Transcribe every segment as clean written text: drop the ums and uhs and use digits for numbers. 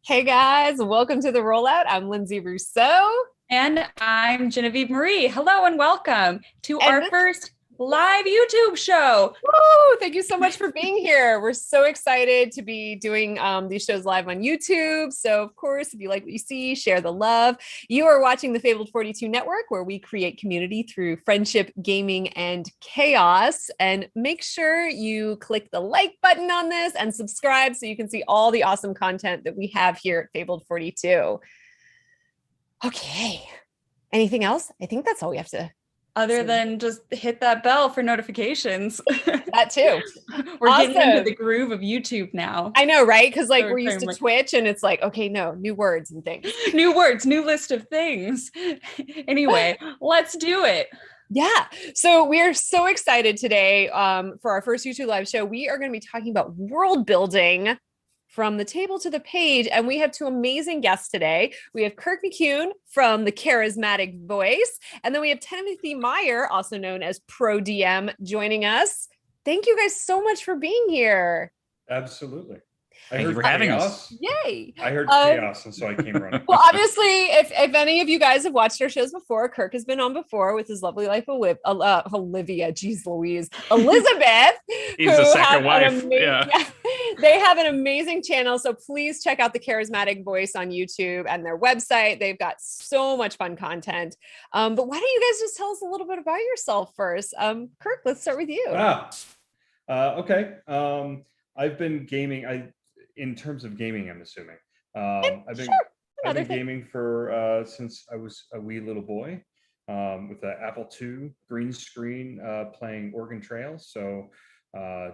Hey guys, welcome to the rollout. I'm Lindsay Rousseau. And I'm Genevieve Marie. Hello and welcome to And our first live YouTube show. woo, thank you so much for being here. We're so excited to be doing these shows live on YouTube. So, of course, if you like what you see, share the love. You are watching the Fabled 42 Network, where we create community through friendship, gaming, and chaos. And make sure you click the like button on this and subscribe so you can see all the awesome content that we have here at Fabled 42. Okay. Anything else? I think that's all we have to. Other than just hit that bell for notifications. That too. We're getting into the groove of YouTube now. I know, right? Because like we're used to Twitch and it's like, okay, no, new words and things. New words, new list of things. Anyway, let's do it. Yeah. So we're so excited today for our first YouTube live show. We are going to be talking about world building from the table to the page. And we have two amazing guests today. We have Kirk McCune from the Charismatic Voice. And then we have Timothy Meyer, also known as Pro DM, joining us. Thank you guys so much for being here. Absolutely. Thank you for having us. Yay. I heard chaos, and so I came running. Well, obviously, if any of you guys have watched our shows before, Kirk has been on before with his lovely wife, Olivia, geez Louise, Elizabeth. He's the second wife. They have an amazing channel, so please check out the Charismatic Voice on YouTube and their website. They've got so much fun content. But why don't you guys just tell us a little bit about yourself first? Kirk, let's start with you. Okay. I've been gaming. In terms of gaming, I'm assuming. I've been gaming for since I was a wee little boy with the Apple II green screen playing Oregon Trail. So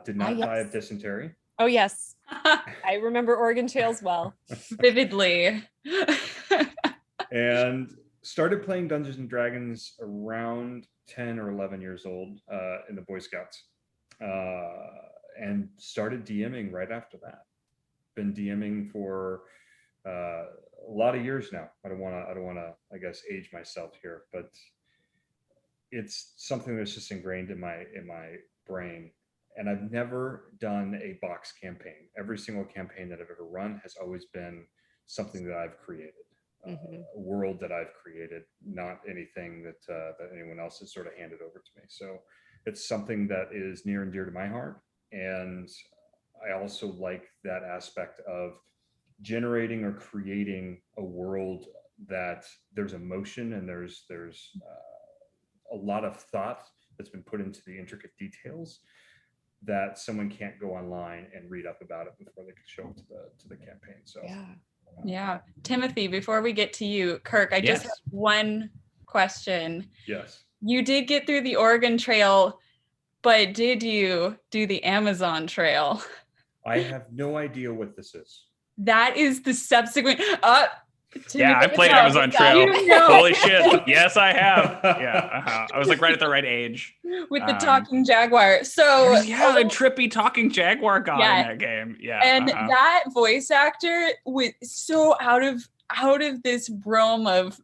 did not die of dysentery. Oh, yes. I remember Oregon Trails well. Vividly. And started playing Dungeons and Dragons around 10 or 11 years old in the Boy Scouts. And started DMing right after that. Been DMing for a lot of years now. I don't want to, I guess, age myself here, but it's something that's just ingrained in my brain. And I've never done a box campaign. Every single campaign that I've ever run has always been something that I've created, a world that I've created, not anything that anyone else has sort of handed over to me. So it's something that is near and dear to my heart. And I also like that aspect of generating or creating a world that there's emotion and there's a lot of thought that's been put into the intricate details that someone can't go online and read up about it before they can show up to the campaign. So yeah. Timothy, before we get to you, Kirk, I just have one question. Yes. You did get through the Oregon Trail, but did you do the Amazon Trail? I have no idea what this is. That is the subsequent. I played Amazon Trail. You know. Holy shit! Yes, I have. I was like right at the right age with the talking jaguar. So the trippy talking jaguar guy in that game. Yeah, and that voice actor was so out of this realm of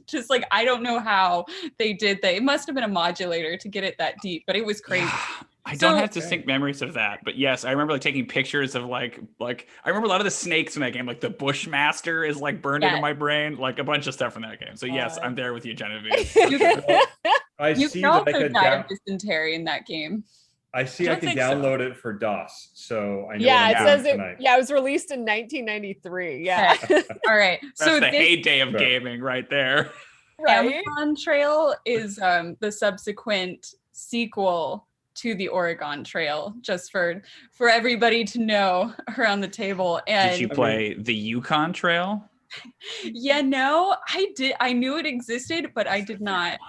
just like, I don't know how they did that. It must have been a modulator to get it that deep, but it was crazy. Yeah. I don't have distinct memories of that, but yes, I remember like taking pictures of like I remember a lot of the snakes in that game, like the Bushmaster is like burned into my brain, like a bunch of stuff in that game. So yes, I'm there with you, Genevieve. You can also die of dysentery in that game. I see I can download it for DOS, so I know. Yeah, it says it. Yeah, it was released in 1993. Yeah. Okay. All right. That's the heyday of gaming, right there. Right. Amazon Trail is the subsequent sequel to the Oregon Trail, just for everybody to know around the table. And did you play the Yukon Trail? Yeah, no, I did. I knew it existed, but I did not.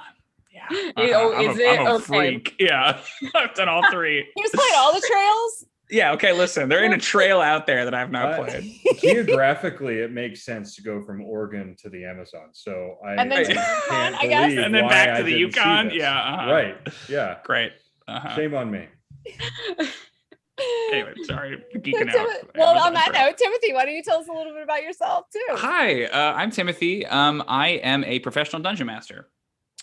Yeah. I'm a freak. Yeah. I've done all three. You just played all the trails? Yeah, okay, listen, they're in a trail out there that I've not played. Geographically, it makes sense to go from Oregon to the Amazon. So and then to Yukon, I guess. And then back to the Yukon. Yeah. Right. Yeah. Great. Shame on me. Anyway, sorry, geeking out. Well, on that note, Timothy, why don't you tell us a little bit about yourself too? Hi, I'm Timothy. I am a professional dungeon master.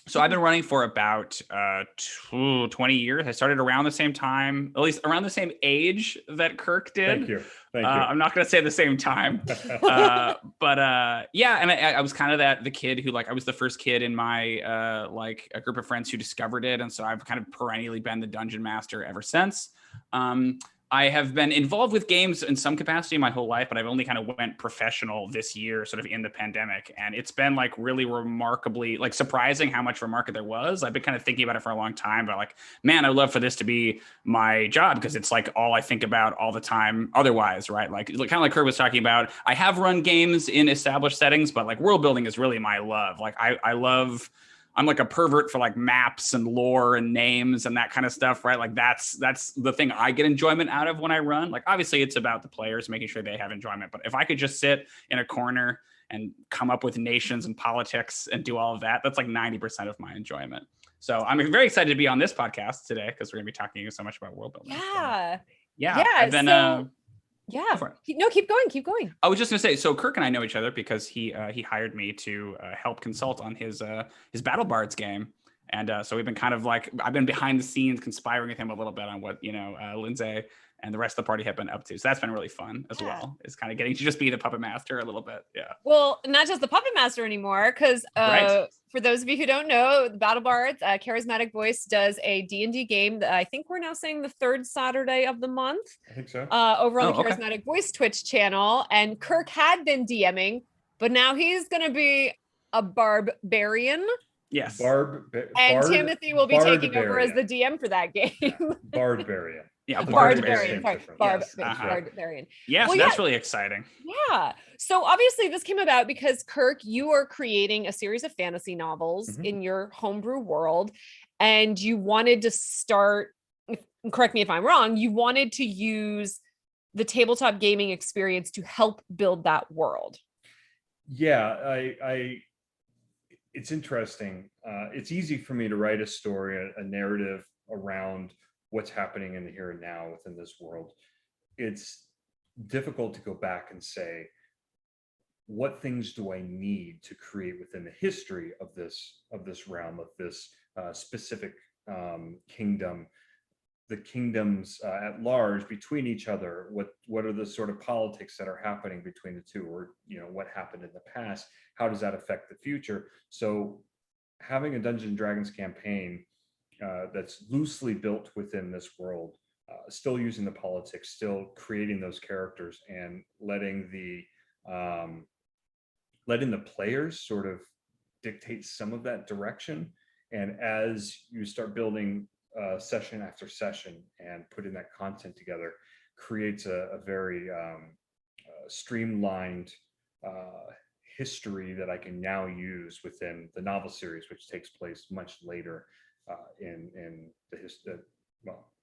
So I've been running for about 20 years. I started around the same time, at least around the same age that Kirk did. Thank you. Thank you. I'm not going to say the same time, but yeah. And I was kind of the kid who, like, I was the first kid in my like a group of friends who discovered it, and so I've kind of perennially been the dungeon master ever since. I have been involved with games in some capacity my whole life, but I've only kind of went professional this year, sort of in the pandemic. And it's been like really remarkably, like, surprising how much market there was. I've been kind of thinking about it for a long time, but like, man, I'd love for this to be my job, because it's like all I think about all the time otherwise, right? Like kind of like Kurt was talking about, I have run games in established settings, but like world building is really my love. Like I'm like a pervert for like maps and lore and names and that kind of stuff, right? Like that's the thing I get enjoyment out of when I run. Like, obviously it's about the players, making sure they have enjoyment. But if I could just sit in a corner and come up with nations and politics and do all of that, that's like 90% of my enjoyment. So I'm very excited to be on this podcast today, because we're gonna be talking so much about world building. Yeah. So, yeah. I've been, yeah. No, keep going. I was just gonna say, so Kirk and I know each other because he hired me to help consult on his Battle Bards game, and so we've been kind of like, I've been behind the scenes conspiring with him a little bit on what Lindsay and the rest of the party have been up to. So that's been really fun as well. Is kind of getting to just be the puppet master a little bit. Yeah. Well, not just the puppet master anymore, because Right. For those of you who don't know, the Battle Bards, Charismatic Voice does a D&D game that I think we're now saying the third Saturday of the month. I think so. Over on the okay. Charismatic Voice Twitch channel. And Kirk had been DMing, but now he's going to be a barbarian. Yes. Timothy will be taking over as the DM for that game. Barbarian. Yeah, Barbarian. Sorry, Yes. Barbarian. Yes, Well, that's really exciting. Yeah. So obviously this came about because, Kirk, you are creating a series of fantasy novels in your homebrew world, and you wanted to start, correct me if I'm wrong, you wanted to use the tabletop gaming experience to help build that world. Yeah, it's interesting. It's easy for me to write a story, a narrative around what's happening in the here and now within this world. It's difficult to go back and say, what things do I need to create within the history of this realm, of this specific kingdom, the kingdoms at large between each other? What are the sort of politics that are happening between the two, or what happened in the past? How does that affect the future? So having a Dungeons and Dragons campaign that's loosely built within this world, still using the politics, still creating those characters, and letting the players sort of dictate some of that direction. And as you start building session after session and putting that content together, creates a very streamlined history that I can now use within the novel series, which takes place much later in the history,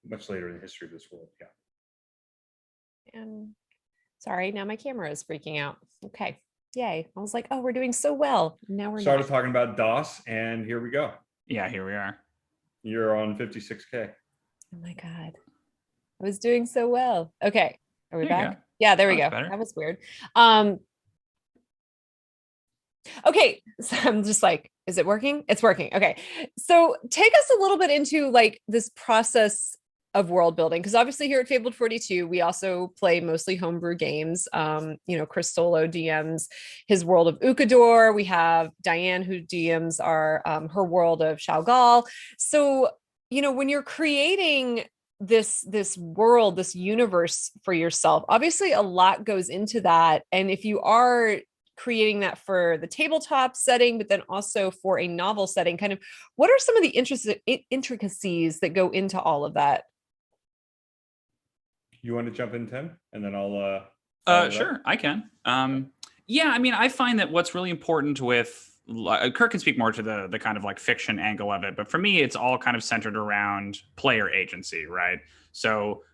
much later in the history of this world. Yeah. And sorry, now my camera is freaking out. Okay. Yay. I was like, oh, we're doing so well. Now we're started talking about DOS, and here we go. Yeah, here we are. You're on 56K. Oh my God. I was doing so well. Okay. Are we back? Go. Yeah, there we go. Better. That was weird. Okay. So I'm just like, is it working? It's working. Okay. So take us a little bit into like this process of world building, because obviously here at Fabled 42, we also play mostly homebrew games. Chris Solo DMs his world of Ukador. We have Diane who DMs her world of Shalgal. So, when you're creating this world, this universe for yourself, obviously a lot goes into that. And if you are creating that for the tabletop setting, but then also for a novel setting, kind of what are some of the intricacies that go into all of that? You want to jump in, Tim, and then I'll sure, I can. Yeah, I mean, I find that what's really important with Kirk can speak more to the kind of like fiction angle of it, but for me, it's all kind of centered around player agency, right? So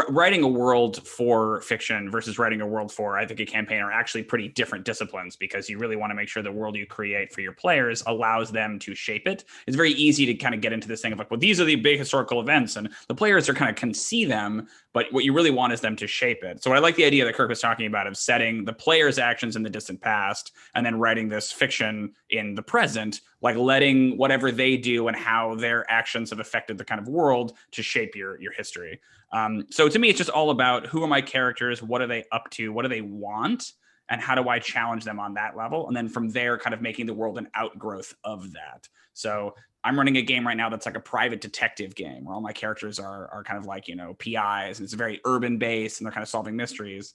writing a world for fiction versus writing a world for, I think, a campaign are actually pretty different disciplines, because you really want to make sure the world you create for your players allows them to shape it. It's very easy to kind of get into this thing of like, well, these are the big historical events and the players are kind of can see them, but what you really want is them to shape it. So I like the idea that Kirk was talking about of setting the player's actions in the distant past and then writing this fiction in the present, like letting whatever they do and how their actions have affected the kind of world to shape your history. So to me, it's just all about who are my characters, what are they up to, what do they want, and how do I challenge them on that level? And then from there, kind of making the world an outgrowth of that. So I'm running a game right now that's like a private detective game where all my characters are kind of like, PIs, and it's very urban based and they're kind of solving mysteries.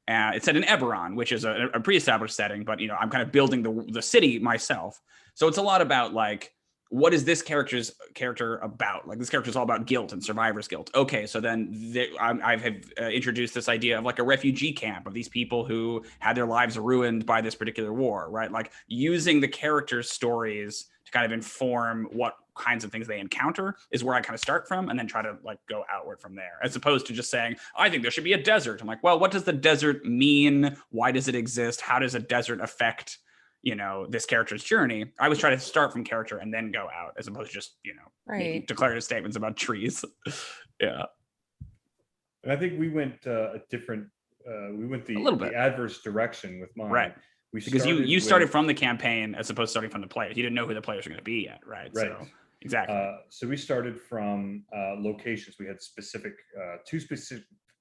It's set in Eberron, which is a pre-established setting, but I'm kind of building the city myself. So it's a lot about like, what is this character about? Like, this character is all about guilt and survivor's guilt. Okay, so then I have introduced this idea of like a refugee camp of these people who had their lives ruined by this particular war, right? Like using the characters' stories to kind of inform what kinds of things they encounter is where I kind of start from, and then try to like go outward from there, as opposed to just saying, I think there should be a desert. I'm like, well, what does the desert mean? Why does it exist? How does a desert affect this character's journey? I was trying to start from character and then go out, as opposed to just, making declarative statements about trees. Yeah. And I think we went a different, the adverse direction with mine. Right. Because you started from the campaign as opposed to starting from the players. You didn't know who the players were going to be yet, right? Right. So, exactly. So we started from locations. We had two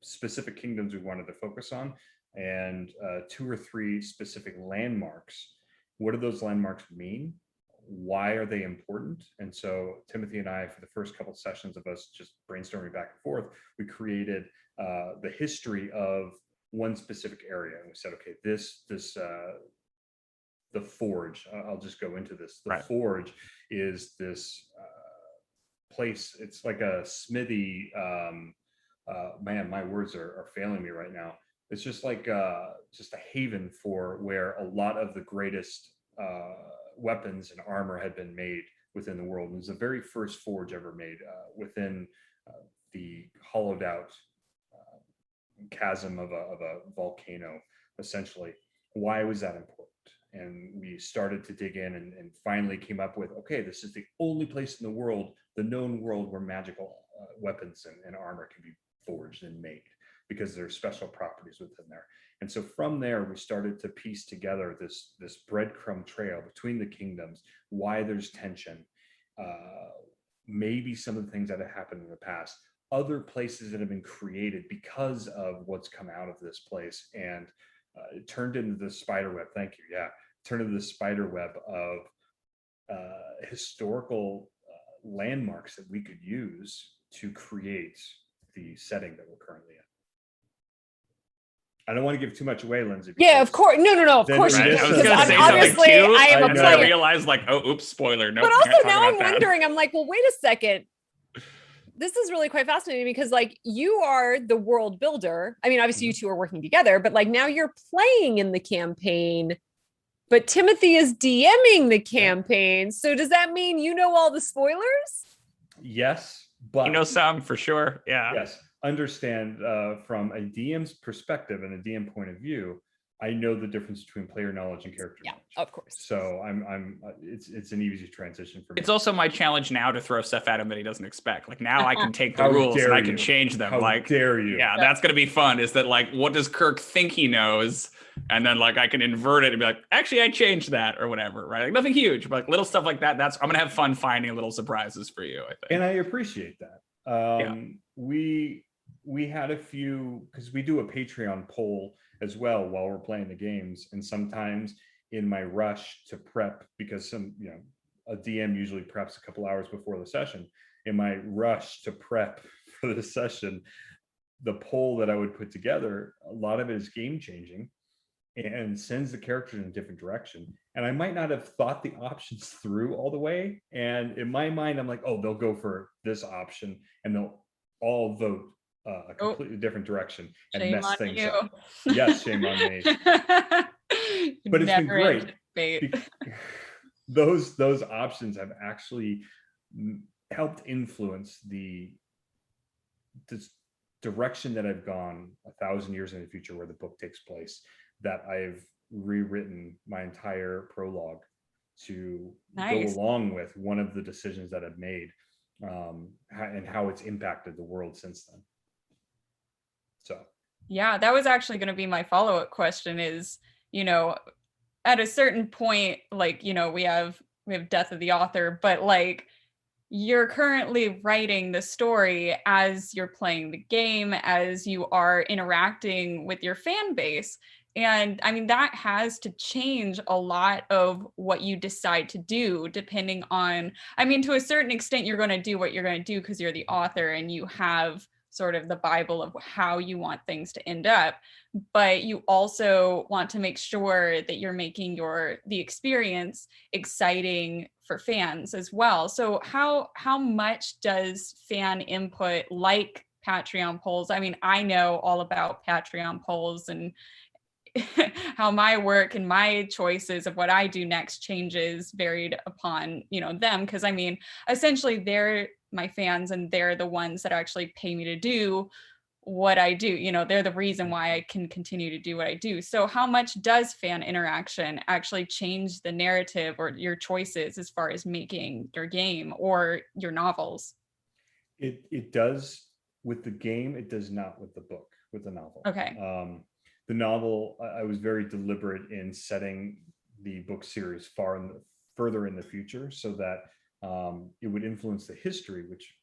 specific kingdoms we wanted to focus on, and 2 or 3 specific landmarks. What do those landmarks mean? Why are they important? And so Timothy and I, for the first couple of sessions of us just brainstorming back and forth, we created the history of one specific area. And we said, okay, the forge, I'll just go into this. The forge is this place. It's like a smithy. Man, my words are failing me right now. It's just like just a haven for where a lot of the greatest weapons and armor had been made within the world. It was the very first forge ever made within the hollowed out chasm of a volcano, essentially. Why was that important? And we started to dig in and finally came up with, okay, this is the only place in the world, the known world, where magical weapons and armor can be forged and made, because there's special properties within there. And so from there, we started to piece together this breadcrumb trail between the kingdoms, why there's tension, maybe some of the things that have happened in the past, other places that have been created because of what's come out of this place. And it turned into this spider web. Thank you. Yeah. Turned into this spider web of historical landmarks that we could use to create the setting that we're currently in. I don't want to give too much away, Lindsay. Yeah, of course. No, of course. Right. You I was going to say obviously, something too. I am a player. I realized, like, oh, oops, spoiler. No. But also now I'm wondering, I'm like, well, wait a second. This is really quite fascinating, because like you are the world builder. I mean, obviously you two are working together, but like now you're playing in the campaign, but Timothy is DMing the campaign. So does that mean you know all the spoilers? Yes, but you know some for sure. Yeah. Yes. Understand from a DM's perspective and a DM point of view, I know the difference between player knowledge and character knowledge. Of course. So it's an easy transition for me. It's also my challenge now to throw stuff at him that he doesn't expect. Like now I can take the rules and I can change them. How dare you? Yeah, that's gonna be fun. Is that like, what does Kirk think he knows? And then like I can invert it and be like, actually I changed that or whatever, right? Like nothing huge, but like little stuff like that. I'm gonna have fun finding little surprises for you, I think. And I appreciate that. We had a few, because we do a Patreon poll as well while we're playing the games, and sometimes in my rush to prep, because a DM usually preps a couple hours before the session. In my rush to prep for the session, the poll that I would put together, a lot of it is game changing and sends the characters in a different direction. And I might not have thought the options through all the way. And in my mind, I'm like, oh, they'll go for this option and they'll all vote a completely different direction and mess things up. Yes, shame on me. But it's been great. Those options have actually helped influence this direction that I've gone 1,000 years in the future, where the book takes place, that I've rewritten my entire prologue to go along with one of the decisions that I've made, and how it's impacted the world since then. So yeah, that was actually going to be my follow-up question is, you know, at a certain point, like, you know, we have death of the author, but like you're currently writing the story as you're playing the game, as you are interacting with your fan base. And I mean, that has to change a lot of what you decide to do, depending on, I mean, to a certain extent, you're going to do what you're going to do because you're the author and you have sort of the Bible of how you want things to end up. But you also want to make sure that you're making the experience exciting for fans as well. So how much does fan input, like Patreon polls? I mean, I know all about Patreon polls and how my work and my choices of what I do next changes varied upon, you know, them. Because I mean, essentially they're my fans and they're the ones that actually pay me to do what I do. You know, they're the reason why I can continue to do what I do. So how much does fan interaction actually change the narrative or your choices as far as making your game or your novels? it does with the game. It does not with the book, with the novel. Okay. The novel, I was very deliberate in setting the book series further in the future so that it would influence the history, which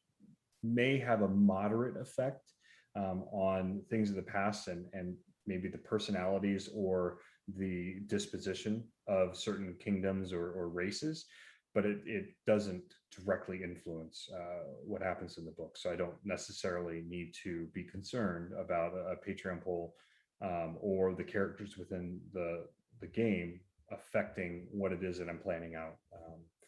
may have a moderate effect on things of the past and maybe the personalities or the disposition of certain kingdoms or races, but it doesn't directly influence what happens in the book. So I don't necessarily need to be concerned about a Patreon poll or the characters within the game affecting what it is that I'm planning out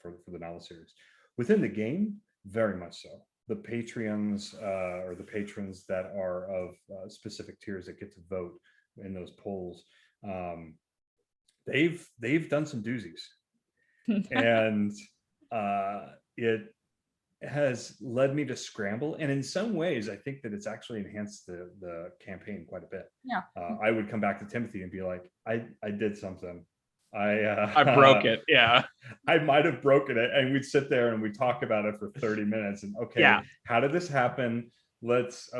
for the novel series. Within the game, very much so. The Patreons or the patrons that are of specific tiers that get to vote in those polls, they've done some doozies, and it has led me to scramble. And in some ways, I think that it's actually enhanced the campaign quite a bit. Yeah. I would come back to Timothy and be like, I did something. I broke it. Yeah. I might have broken it. And we'd sit there and we'd talk about it for 30 minutes. And okay, how did this happen? Let's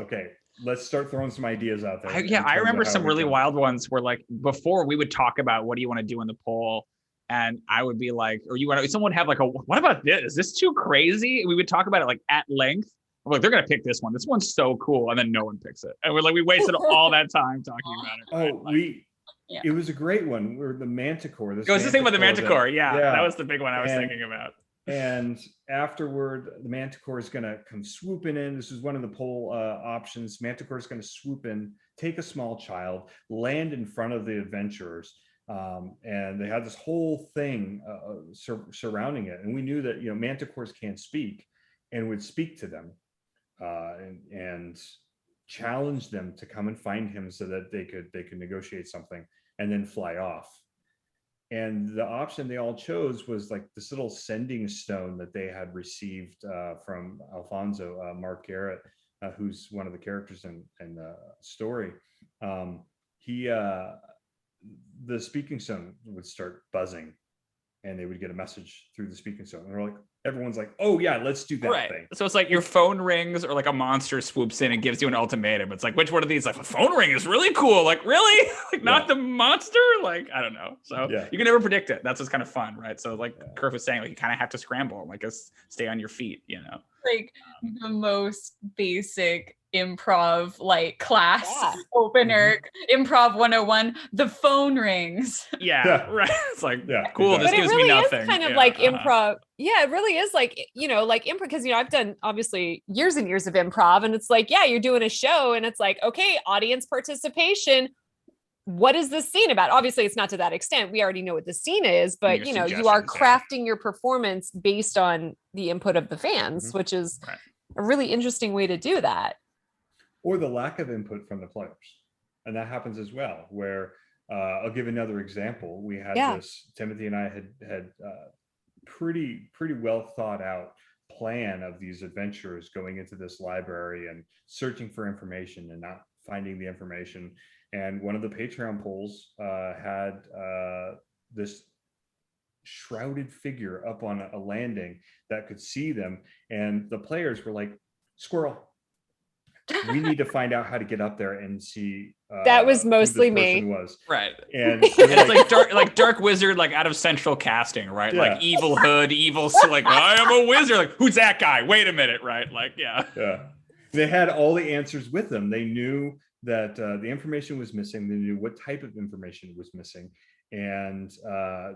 start throwing some ideas out there. I remember some really wild ones where like before we would talk about what do you want to do in the poll. And I would be like, or someone would have like what about this? Is this too crazy? We would talk about it like at length. I'm like, they're going to pick this one. This one's so cool. And then no one picks it. And we're like, we wasted all that time talking about it. Right? It was a great one. Where the Manticore. It was the thing about the Manticore. That was the big one I was thinking about. And afterward, the Manticore is going to come swooping in. This is one of the poll options. Manticore is going to swoop in, take a small child, land in front of the adventurers. And they had this whole thing surrounding it. And we knew that, Manticores can't speak and would speak to them and challenge them to come and find him so that they could negotiate something and then fly off. And the option they all chose was like this little sending stone that they had received from Alfonso, Mark Garrett, who's one of the characters in the story. The speaking stone would start buzzing and they would get a message through the speaking stone. And everyone's like, oh yeah, let's do that thing. So it's like your phone rings or like a monster swoops in and gives you an ultimatum. It's like, which one of these? Like a phone ring is really cool. Like really? Like not the monster? Like, I don't know. So you can never predict it. That's what's kind of fun, right? So like Kirk was saying, like you kind of have to scramble, like stay on your feet, Like the most basic improv like class opener, improv 101, the phone rings. Right. It's like cool. This but gives it really me nothing. is kind of like improv. It really is like, like improv, because I've done obviously years and years of improv, and it's like, you're doing a show and it's like, okay, audience participation. What is this scene about? Obviously it's not to that extent. We already know what the scene is, but you are crafting your performance based on the input of the fans, which is a really interesting way to do that. Or the lack of input from the players. And that happens as well, where I'll give another example. We had this, Timothy and I had pretty well thought out plan of these adventurers going into this library and searching for information and not finding the information. And one of the Patreon polls had this shrouded figure up on a landing that could see them. And the players were like, squirrel. we need to find out how to get up there and see That was who mostly this person me. was. Right. And It's like dark wizard, like out of central casting, right? Yeah. Like evil hood, evil, like I am a wizard. Like, who's that guy? Wait a minute, right? Like, yeah. They had all the answers with them. They knew that the information was missing. They knew what type of information was missing. And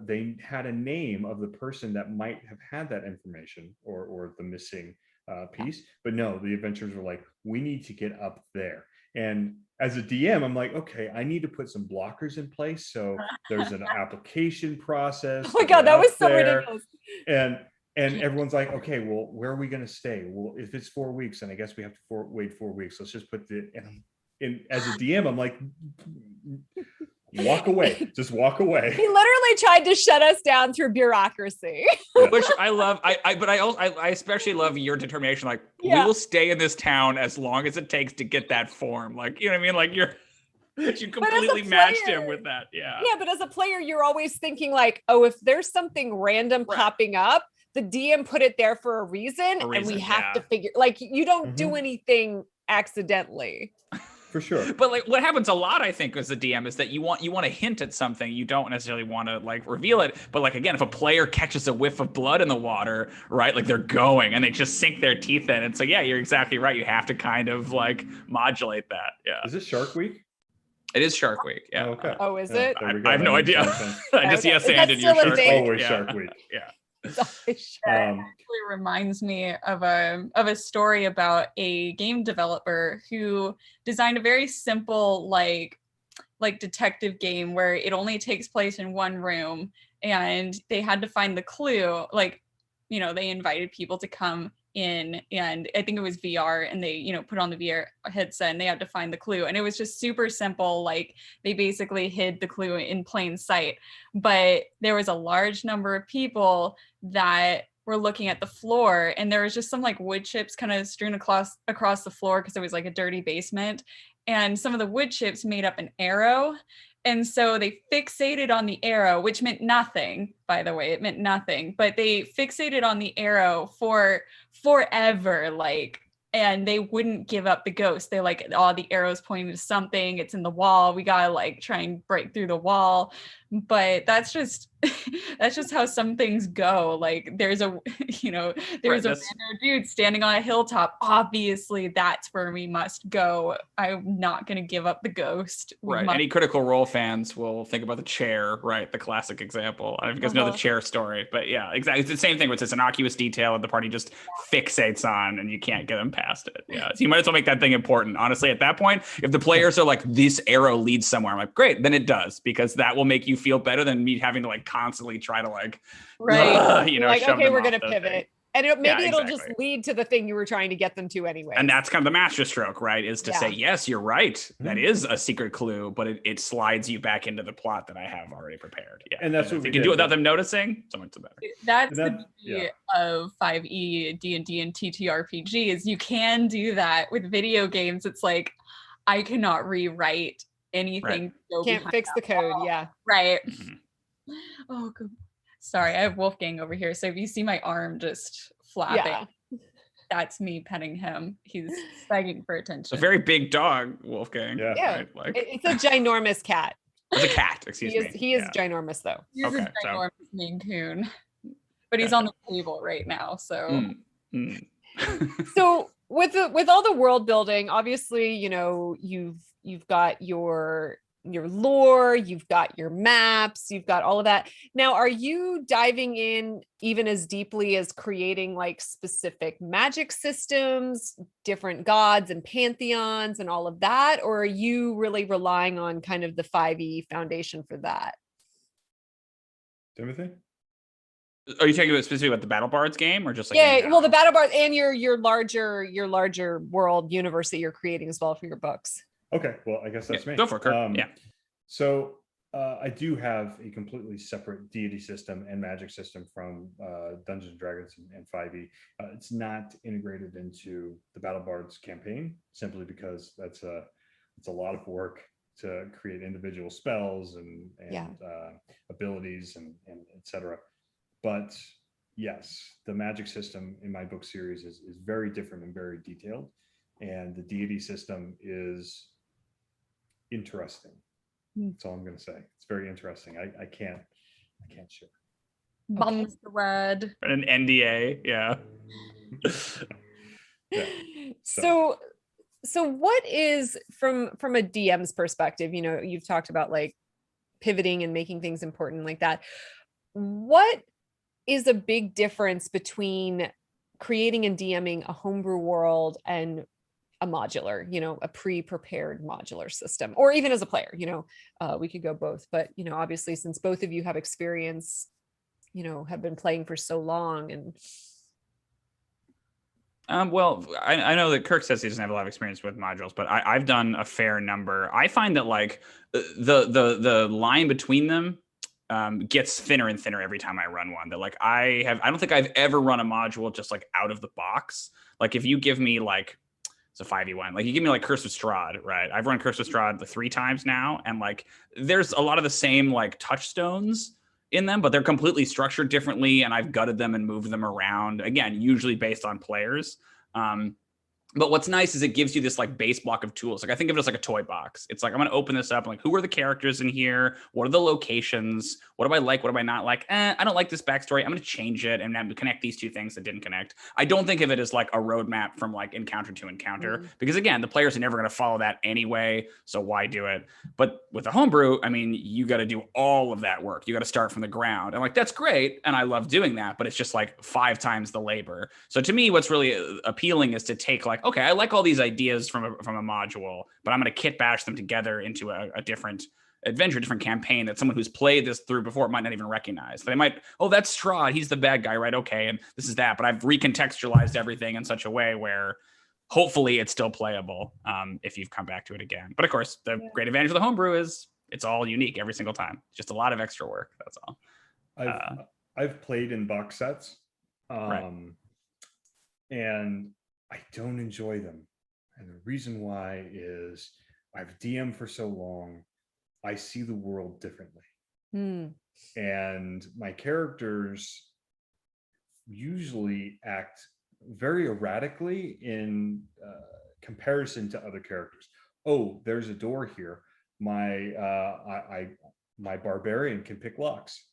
they had a name of the person that might have had that information or the missing piece. But no, the adventurers were like, we need to get up there. And as a DM, I'm like, okay, I need to put some blockers in place. So there's an application process. Oh my God, that was so ridiculous. And everyone's like, okay, well, where are we going to stay? Well, if it's 4 weeks, then I guess we have to wait 4 weeks. Let's just put and as a DM, I'm like, walk away, just walk away. He literally tried to shut us down through bureaucracy. Which I love. But I especially love your determination. Like, we will stay in this town as long as it takes to get that form. Like, you know what I mean? Like you completely matched him with that. Yeah. Yeah, but as a player, you're always thinking like, oh, if there's something random popping up, the DM put it there for a reason and we have to figure, like, you don't do anything accidentally. For sure. But like what happens a lot, I think, as a DM is that you want to hint at something. You don't necessarily want to like reveal it. But like, again, if a player catches a whiff of blood in the water, right, like they're going and they just sink their teeth in. And so, yeah, you're exactly right. You have to kind of like modulate that. Yeah. Is it Shark Week? It is Shark Week. Yeah. Oh, okay. Oh, is it? I have no idea. I just anded your Shark Week. Always Shark Week. Yeah. It actually reminds me of a story about a game developer who designed a very simple like detective game where it only takes place in one room, and they had to find the clue. Like, you know, they invited people to come in, and I think it was VR, and they, you know, put on the VR headset and they had to find the clue, and it was just super simple. Like, they basically hid the clue in plain sight, but there was a large number of people that were looking at the floor, and there was just some like wood chips kind of strewn across the floor because it was like a dirty basement, and some of the wood chips made up an arrow. And so they fixated on the arrow, which meant nothing, by the way. It meant nothing, but they fixated on the arrow for forever, like, and they wouldn't give up the ghost. They like, oh, the arrow's pointing to something. It's in the wall. We gotta like try and break through the wall. But that's just how some things go. Like, there's a random dude standing on a hilltop. Obviously, that's where we must go. I'm not gonna give up the ghost. Right. Any Critical Role fans will think about the chair, right? The classic example. I don't know if you guys know the chair story, but yeah, exactly. It's the same thing, which is innocuous detail that the party just fixates on and you can't get them past it. Yeah. So you might as well make that thing important. Honestly, at that point, if the players are like, this arrow leads somewhere, I'm like, great, then it does, because that will make you feel better than me having to like constantly try to like, like, okay, we're gonna pivot. Thing. And it'll just lead to the thing you were trying to get them to anyway. And that's kind of the masterstroke, right? Is to say, yes, you're right. That is a secret clue, but it slides you back into the plot that I have already prepared. Yeah. And that's what you can do without them noticing. So much better. That's the beauty of 5e, D&D, and TTRPG is you can do that with video games. It's like, I cannot rewrite anything. Right. Can't fix the code. Wall. Yeah. Right. Oh, good. Sorry, I have Wolfgang over here. So if you see my arm just flapping, that's me petting him. He's begging for attention. It's a very big dog, Wolfgang. Yeah. Right? Like, it's a ginormous cat. It's a cat, excuse me. He is ginormous, though. He's a ginormous Maine Coon. But he's on the table right now, so. So with all the world building, obviously, you know, you've got your lore, you've got your maps, you've got all of that. Now, are you diving in even as deeply as creating like specific magic systems, different gods and pantheons and all of that? Or are you really relying on kind of the 5e foundation for that? Timothy? Are you talking about specifically about the Battle Bards game, or just like well, the Battle Bards and your larger world universe that you're creating as well for your books? Okay, well, I guess that's me. Go for it, Kirk. So I do have a completely separate deity system and magic system from Dungeons and Dragons and 5e. It's not integrated into the Battle Bards campaign, simply because it's a lot of work to create individual spells and abilities and etc. But yes, the magic system in my book series is very different and very detailed. and the deity system is interesting. That's all I'm going to say. It's very interesting. I can't share. Bums the word. An NDA, yeah. Yeah. So what is from a DM's perspective, you know, you've talked about like pivoting and making things important like that. What is a big difference between creating and DMing a homebrew world and a modular, you know, a pre-prepared modular system, or even as a player, you know, we could go both, but, you know, obviously since both of you have experience, you know, have been playing for so long and. Well, I know that Kirk says he doesn't have a lot of experience with modules, but I've done a fair number. I find that like the line between them gets thinner and thinner every time I run one. That like I don't think I've ever run a module just like out of the box. Like if you give me like, it's a 5e1, like you give me like Curse of Strahd, right? I've run Curse of Strahd like 3 times now, and like there's a lot of the same like touchstones in them, but they're completely structured differently, and I've gutted them and moved them around, again, usually based on players. But what's nice is it gives you this like base block of tools. Like I think of it as like a toy box. It's like, I'm going to open this up. I'm like, who are the characters in here? What are the locations? What do I like? What do I not like? I don't like this backstory. I'm going to change it and then connect these 2 things that didn't connect. I don't think of it as like a roadmap from like encounter to encounter, because again, the players are never going to follow that anyway. So why do it? But with a homebrew, I mean, you got to do all of that work. You got to start from the ground. And like, that's great. And I love doing that, but it's just like 5 times the labor. So to me, what's really appealing is to take like, okay, I like all these ideas from a module, but I'm going to kit bash them together into a different adventure, different campaign that someone who's played this through before might not even recognize. They might, oh, that's Strahd, he's the bad guy, right? Okay, and this is that. But I've recontextualized everything in such a way where hopefully it's still playable if you've come back to it again. But of course, the great advantage of the homebrew is it's all unique every single time. Just a lot of extra work. That's all. I've played in box sets, Right. and I don't enjoy them. And the reason why is I've DM'd for so long, I see the world differently. And my characters usually act very erratically in comparison to other characters. Oh, there's a door here. My barbarian can pick locks,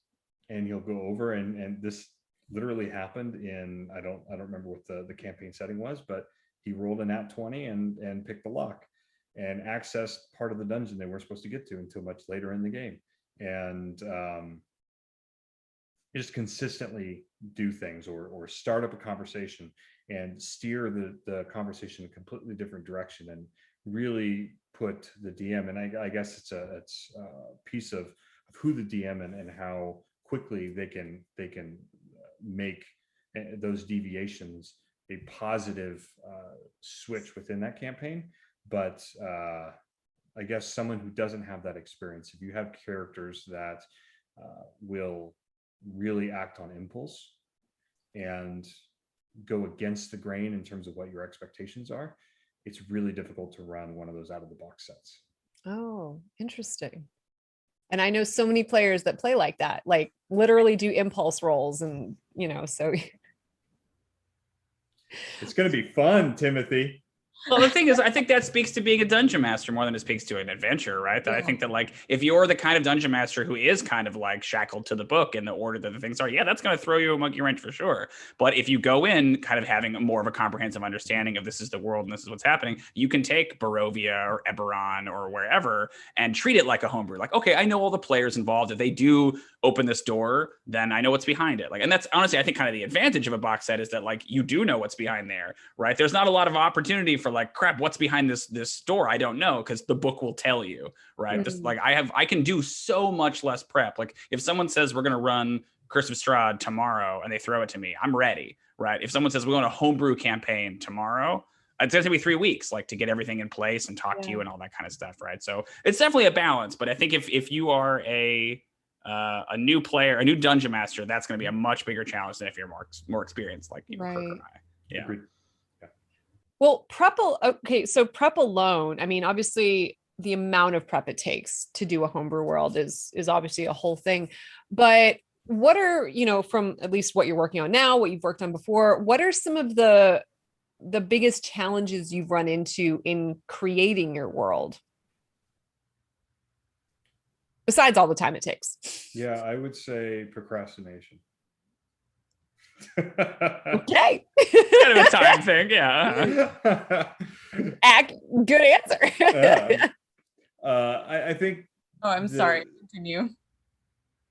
and he'll go over and this literally happened in, I don't remember what the campaign setting was, but he rolled a nat 20 and picked the lock and accessed part of the dungeon they weren't supposed to get to until much later in the game. And just consistently do things or start up a conversation and steer the conversation in a completely different direction and really put the DM, and I guess it's a piece of who the DM and how quickly they can make those deviations a positive switch within that campaign. But I guess someone who doesn't have that experience, if you have characters that will really act on impulse and go against the grain in terms of what your expectations are, it's really difficult to run one of those out of the box sets. Oh, interesting. And I know so many players that play like that, like literally do impulse rolls, and you know, so it's going to be fun, Timothy. Well, the thing is, I think that speaks to being a dungeon master more than it speaks to an adventure, right? That I think that, like, if you're the kind of dungeon master who is kind of like shackled to the book and the order that the things are, yeah, that's going to throw you a monkey wrench for sure. But if you go in kind of having more of a comprehensive understanding of this is the world and this is what's happening, you can take Barovia or Eberron or wherever and treat it like a homebrew. Like, okay, I know all the players involved. If they do open this door, then I know what's behind it. Like, and that's honestly, I think, kind of the advantage of a box set is that, like, you do know what's behind there, right? There's not a lot of opportunity for like, crap, what's behind this door? I don't know, because the book will tell you, right? This, like, I can do so much less prep. Like, if someone says we're going to run Curse of Strahd tomorrow and they throw it to me, I'm ready, right? If someone says we're going to homebrew campaign tomorrow, it's going to be 3 weeks, like, to get everything in place and talk to you and all that kind of stuff, right? So it's definitely a balance. But I think if you are a new player, a new dungeon master, that's going to be a much bigger challenge than if you're more experienced, like you, Kirk, or I. Yeah. Agreed. Well, prep. Okay, so prep alone, I mean, obviously the amount of prep it takes to do a homebrew world is obviously a whole thing. But what are, you know, from at least what you're working on now, what you've worked on before, what are some of the the biggest challenges you've run into in creating your world? Besides all the time it takes. Yeah, I would say procrastination. Okay. Kind of a time thing, yeah. Good answer. I think. Oh, I'm sorry. Continue.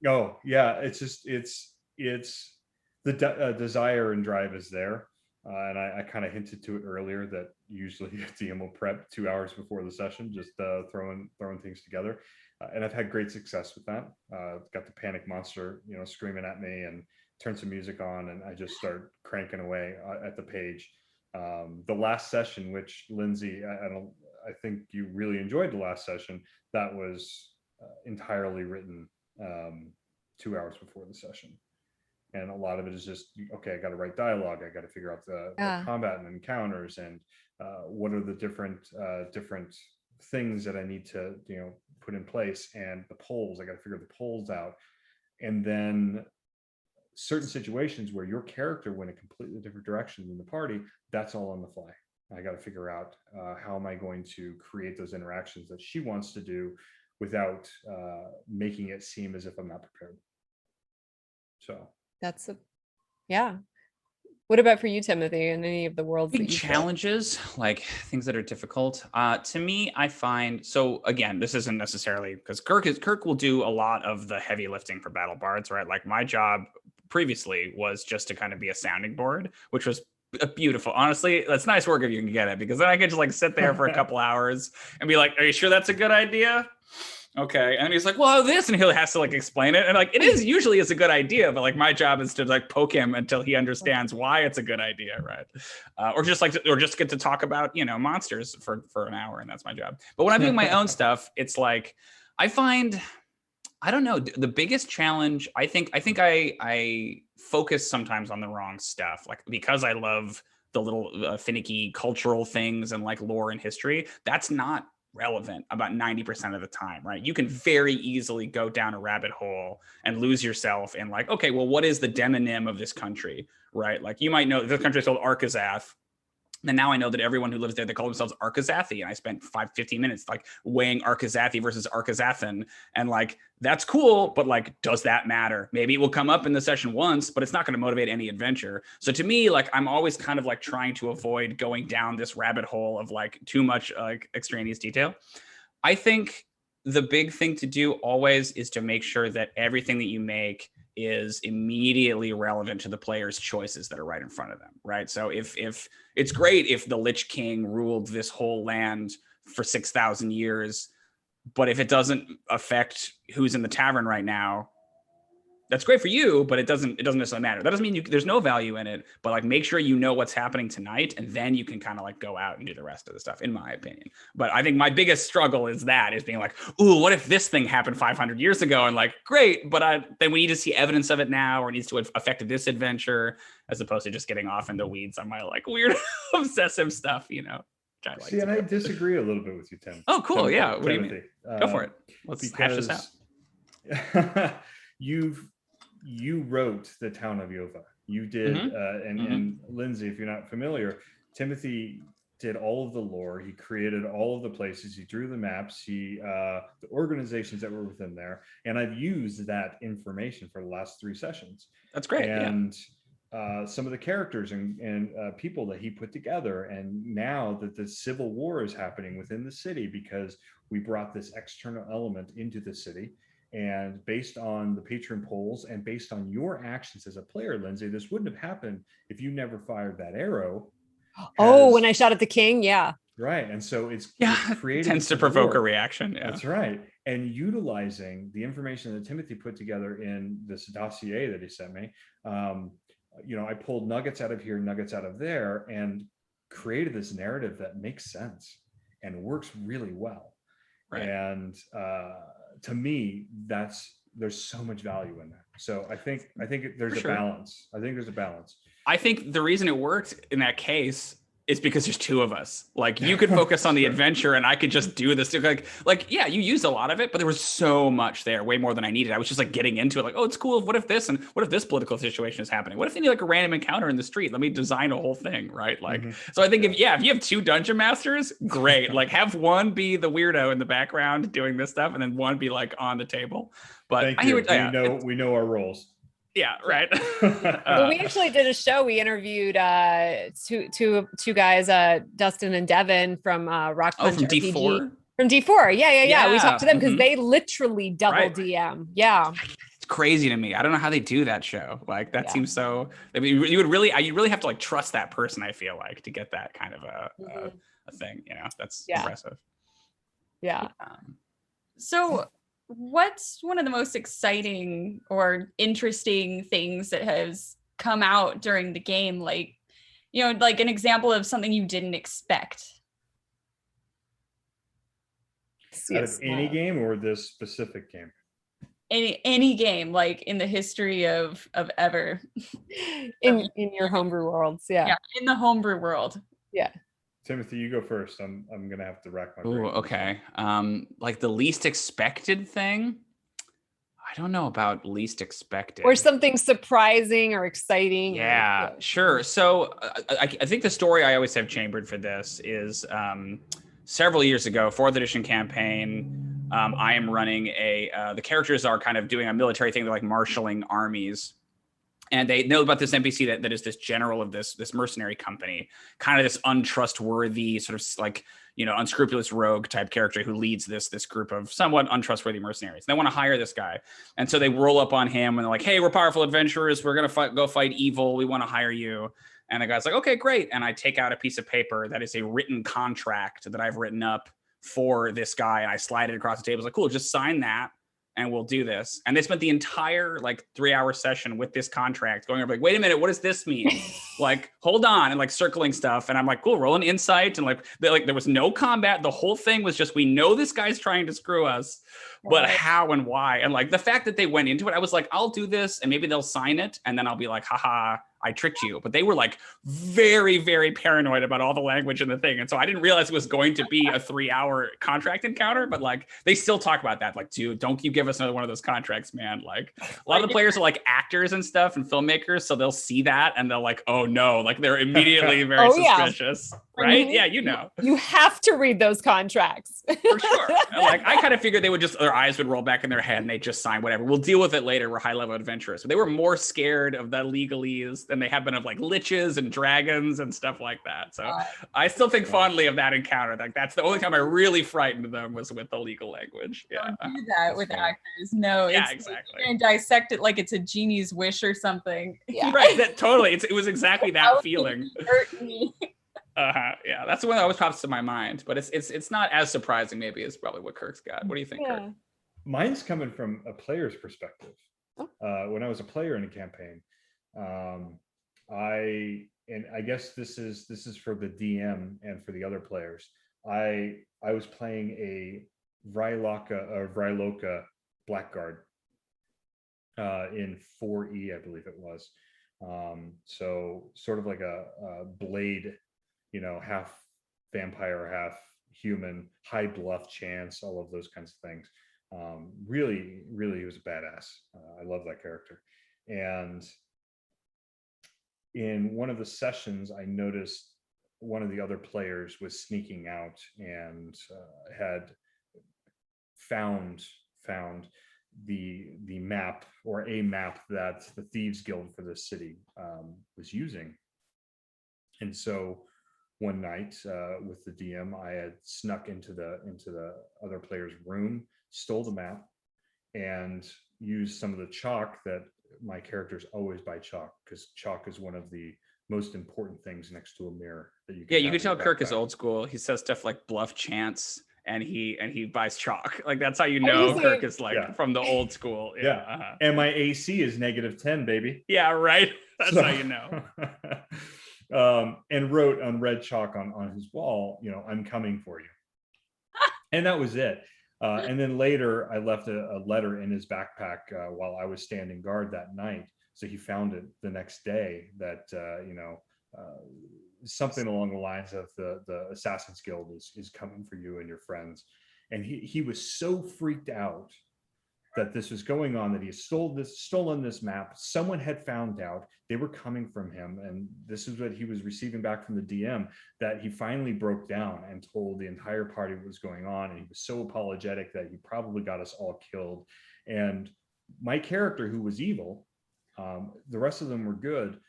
Oh yeah, it's the desire and drive is there, and I kind of hinted to it earlier that usually a DM will prep 2 hours before the session, just throwing things together, and I've had great success with that. Got the panic monster, screaming at me, and turn some music on, and I just start cranking away at the page. The last session, which Lindsay, I think you really enjoyed the last session, that was entirely written 2 hours before the session. And a lot of it is just, okay, I got to write dialogue. I got to figure out the combat and encounters, and what are the different things that I need to, put in place, and the polls. I got to figure the polls out. And then certain situations where your character went a completely different direction than the party, that's all on the fly. I got to figure out how am I going to create those interactions that she wants to do without making it seem as if I'm not prepared. So yeah. What about for you, Timothy, and any of the worlds? Big challenges, like things that are difficult. To me, I find, so again, this isn't necessarily because Kirk will do a lot of the heavy lifting for Battle Bards, right? Like my job previously was just to kind of be a sounding board, which was beautiful. Honestly, that's nice work if you can get it, because then I could just like sit there for a couple hours and be like, are you sure that's a good idea? Okay. And he's like, well, this, and he'll have to like explain it. And like, it is usually a good idea, but like my job is to like poke him until he understands why it's a good idea. Right. Or just get to talk about, monsters for an hour. And that's my job. But when I'm doing my own stuff, it's like, I find, I don't know, the biggest challenge, I think I focus sometimes on the wrong stuff, like because I love the little finicky cultural things and like lore and history, that's not relevant about 90% of the time, right? You can very easily go down a rabbit hole and lose yourself in like, okay, well, what is the demonym of this country, right? Like you might know this country is called Arkazath. And now I know that everyone who lives there, they call themselves Arkazathi. And I spent 15 minutes like weighing Arkazathi versus Arkazathan. And like, that's cool, but like, does that matter? Maybe it will come up in the session once, but it's not going to motivate any adventure. So to me, like, I'm always kind of like trying to avoid going down this rabbit hole of like too much like extraneous detail. I think the big thing to do always is to make sure that everything that you make is immediately relevant to the player's choices that are right in front of them, right? So if it's great if the Lich King ruled this whole land for 6,000 years, but if it doesn't affect who's in the tavern right now, that's great for you, but it doesn't necessarily matter. That doesn't mean there's no value in it, but like make sure you know what's happening tonight, and then you can kind of like go out and do the rest of the stuff, in my opinion. But I think my biggest struggle is being like, ooh, what if this thing happened 500 years ago? And like, great, but then we need to see evidence of it now, or it needs to affect this adventure, as opposed to just getting off in the weeds on my like weird obsessive stuff, See, and I disagree a little bit with you, Tim. Oh, cool. Timothy, Yeah. What do you mean? Go for it. Let's hash this out. You wrote the town of Yova. You did, and Lindsay, if you're not familiar, Timothy did all of the lore. He created all of the places. He drew the maps. The organizations that were within there. And I've used that information for the last 3 sessions. That's great. And some of the characters and people that he put together. And now that the civil war is happening within the city because we brought this external element into the city. And based on the patron polls and based on your actions as a player, Lindsay, this wouldn't have happened if you never fired that arrow. When I shot at the king. Yeah. Right. And so it's created. Tends to provoke a reaction. Yeah. That's right. And utilizing the information that Timothy put together in this dossier that he sent me, I pulled nuggets out of here, nuggets out of there, and created this narrative that makes sense and works really well. Right. And to me, there's so much value in that. So I think there's a balance. I think there's a balance. I think the reason it worked in that case It's because there's two of us. Like you could focus on the adventure and I could just do this. Like, yeah, you used a lot of it, but there was so much there, way more than I needed. I was just like getting into it. Like, oh, it's cool. What if this, and what if this political situation is happening? What if they need like a random encounter in the street? Let me design a whole thing. Right. Like, so I think if you have two dungeon masters, great. Like have one be the weirdo in the background doing this stuff and then one be like on the table. But Thank you. We know our roles. Yeah, right. Well, we actually did a show. We interviewed two guys, Dustin and Devin from Rock Punch from RPG. D4? From D4. Yeah. We talked to them because they literally double Right. DM. Yeah. It's crazy to me. I don't know how they do that show. Like that seems so. I mean, you really have to like trust that person. I feel like to get that kind of a thing. You know, that's impressive. Yeah. So, what's one of the most exciting or interesting things that has come out during the game? Like, you know, like an example of something you didn't expect. Out of any game or this specific game? Any game, like in the history of ever. in your homebrew worlds, yeah, in the homebrew world. Yeah. Timothy, you go first. I'm gonna have to rack my brain. Ooh, okay. Like the least expected thing. I don't know about least expected. Or something surprising or exciting. Yeah, sure. So I think the story I always have chambered for this is several years ago, 4th edition campaign. I am running the characters are kind of doing a military thing. They're like marshaling armies. And they know about this NPC that is this general of this mercenary company, kind of this untrustworthy sort of like, you know, unscrupulous rogue type character who leads this group of somewhat untrustworthy mercenaries. They want to hire this guy. And so they roll up on him and they're like, hey, we're powerful adventurers. We're going to go fight evil. We want to hire you. And the guy's like, okay, great. And I take out a piece of paper that is a written contract that I've written up for this guy. And I slide it across the table. It's like, cool, just sign that. And we'll do this. And they spent the entire like 3-hour session with this contract going over like, wait a minute, what does this mean? Like, hold on, and like circling stuff. And I'm like, cool, roll an insight. And like there was no combat. The whole thing was just, we know this guy's trying to screw us, but how and why? And like the fact that they went into it, I was like, I'll do this and maybe they'll sign it. And then I'll be like, haha, I tricked you. But they were like very, very paranoid about all the language in the thing. And so I didn't realize it was going to be a 3-hour contract encounter, but like they still talk about that. Like, dude, don't you give us another one of those contracts, man. Like a lot of the players are like actors and stuff and filmmakers. So they'll see that and they'll like, oh no, like they're immediately very suspicious. Right? Yeah, you know. You have to read those contracts. For sure. Like I kind of figured they would just, their eyes would roll back in their head and they just sign whatever. We'll deal with it later. We're high level adventurers. But they were more scared of the legalese than they have been of like liches and dragons and stuff like that. So I still think fondly of that encounter. Like that's the only time I really frightened them was with the legal language. Yeah. Don't do that with actors. No, yeah, exactly. You're gonna dissect it like it's a genie's wish or something. Yeah. Right. That totally. It was exactly that feeling. Hurt me. Yeah, that's the one that always pops to my mind. But it's not as surprising maybe as probably what Kirk's got. What do you think, Kirk? Mine's coming from a player's perspective. When I was a player in a campaign, I guess this is for the DM and for the other players. I was playing a Vryloka Blackguard in 4E, I believe it was. So sort of like a blade, you know, half vampire, half human, high bluff chance, all of those kinds of things. Really, he was a badass. I love that character. And in one of the sessions, I noticed one of the other players was sneaking out and had found the map or a map that the Thieves Guild for the city was using. And so one night with the DM, I had snuck into the other player's room, stole the map, and used some of the chalk that my characters always buy chalk, because chalk is one of the most important things next to a mirror that you can. Yeah, you can tell Kirk is old school. He says stuff like bluff chance, and he buys chalk. Like that's how you know Kirk is like from the old school. Yeah. And my AC is -10, baby. Yeah, right. That's how you know. And wrote on red chalk on his wall, you know, I'm coming for you. And that was it. And then later I left a letter in his backpack while I was standing guard that night. So he found it the next day that, you know, something along the lines of the Assassin's Guild is coming for you and your friends. And he was so freaked out that this was going on, that he had stolen this map. Someone had found out, they were coming from him, and this is what he was receiving back from the DM, that he finally broke down and told the entire party what was going on. And he was so apologetic that he probably got us all killed. And my character, who was evil, the rest of them were good,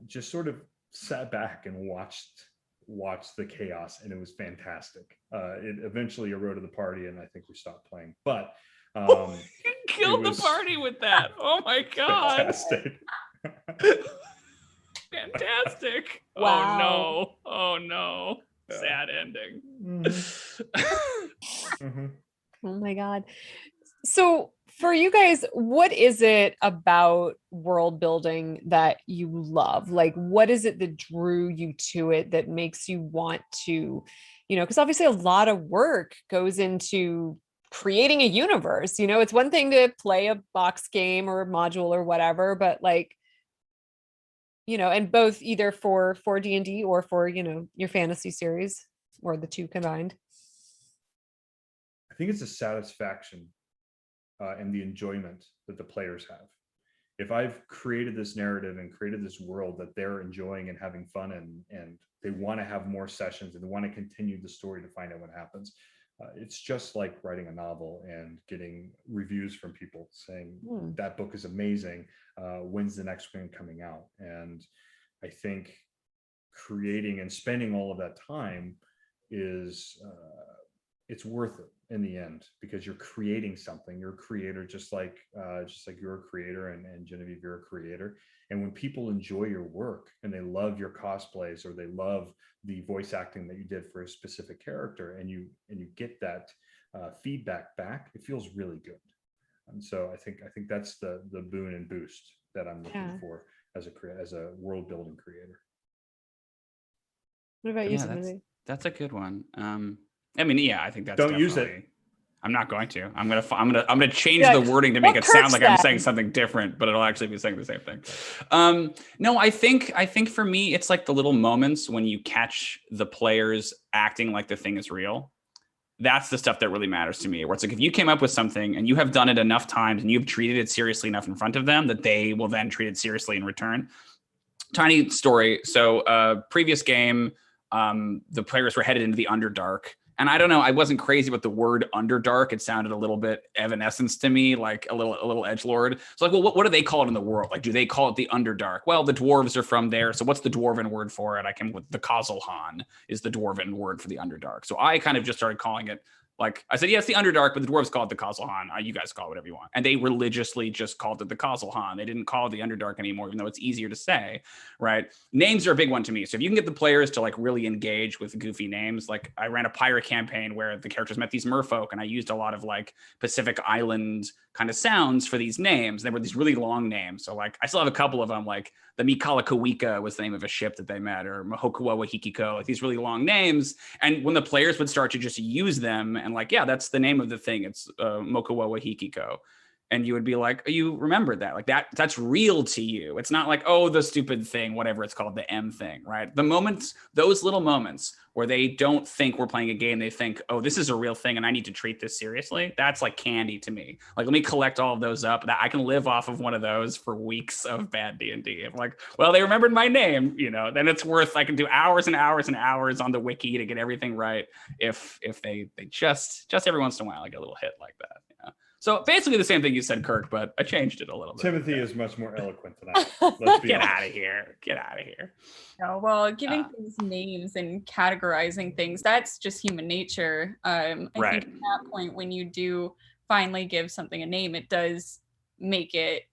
just sort of sat back and watched the chaos, and it was fantastic. It eventually eroded the party, and I think we stopped playing. But you killed the party with that. Oh my god. Fantastic. Fantastic. Wow. Oh no. Sad ending. Mm-hmm. Oh my God. So for you guys, what is it about world building that you love? Like, what is it that drew you to it that makes you want to, because obviously a lot of work goes into creating a universe. It's one thing to play a box game or a module or whatever, but like, and both either for D&D or for, your fantasy series, or the two combined. I think it's a satisfaction and the enjoyment that the players have. If I've created this narrative and created this world that they're enjoying and having fun in, and they want to have more sessions and they want to continue the story to find out what happens, it's just like writing a novel and getting reviews from people saying that book is amazing. When's the next one coming out? And I think creating and spending all of that time is it's worth it in the end, because you're creating something. You're a creator, just like you're a creator, and Genevieve, you're a creator. And when people enjoy your work and they love your cosplays, or they love the voice acting that you did for a specific character, and you get that feedback back, it feels really good. And so I think that's the boon and boost that I'm looking for as a world building creator. What about you, Timothy? That's a good one. I think that's don't use it. I'm not going to. I'm gonna change the wording to make it sound like I'm saying something different, but it'll actually be saying the same thing. No, I think for me, it's like the little moments when you catch the players acting like the thing is real. That's the stuff that really matters to me. Where it's like, if you came up with something and you have done it enough times and you've treated it seriously enough in front of them, that they will then treat it seriously in return. Tiny story. So previous game, the players were headed into the Underdark. And I don't know, I wasn't crazy with the word Underdark. It sounded a little bit Evanescence to me, like a little edgelord. So like, well, what do they call it in the world? Like, do they call it the Underdark? Well, the dwarves are from there. So what's the dwarven word for it? The Kozilhan is the dwarven word for the Underdark. So I kind of just started calling it, like, I said, yes, the Underdark, but the dwarves call it the Kozilhan. You guys call it whatever you want. And they religiously just called it the Kozilhan. They didn't call it the Underdark anymore, even though it's easier to say, right? Names are a big one to me. So if you can get the players to like really engage with goofy names, like I ran a pirate campaign where the characters met these merfolk, and I used a lot of like Pacific Island kind of sounds for these names. They were these really long names. So like, I still have a couple of them, like the Mikalakawika was the name of a ship that they met, or Mahokuawa Hikiko, like these really long names. And when the players would start to just use them and like, yeah, that's the name of the thing. It's Mokuawa Hikiko. And you would be like, oh, you remembered that. Like that's real to you. It's not like, oh, the stupid thing, whatever it's called, the M thing, right? The moments, those little moments where they don't think we're playing a game, they think, oh, this is a real thing and I need to treat this seriously. That's like candy to me. Like, let me collect all of those up. That I can live off of one of those for weeks of bad D&D. I'm like, well, they remembered my name, then it's worth, I can do hours and hours and hours on the wiki to get everything right. If they just every once in a while, I get a little hit like that. So basically the same thing you said, Kirk, but I changed it a little bit. Timothy is much more eloquent than I. Let's be Get honest. out of here. Get out of here. No, well, giving things names and categorizing things, that's just human nature. I think at that point, when you do finally give something a name, it does make it,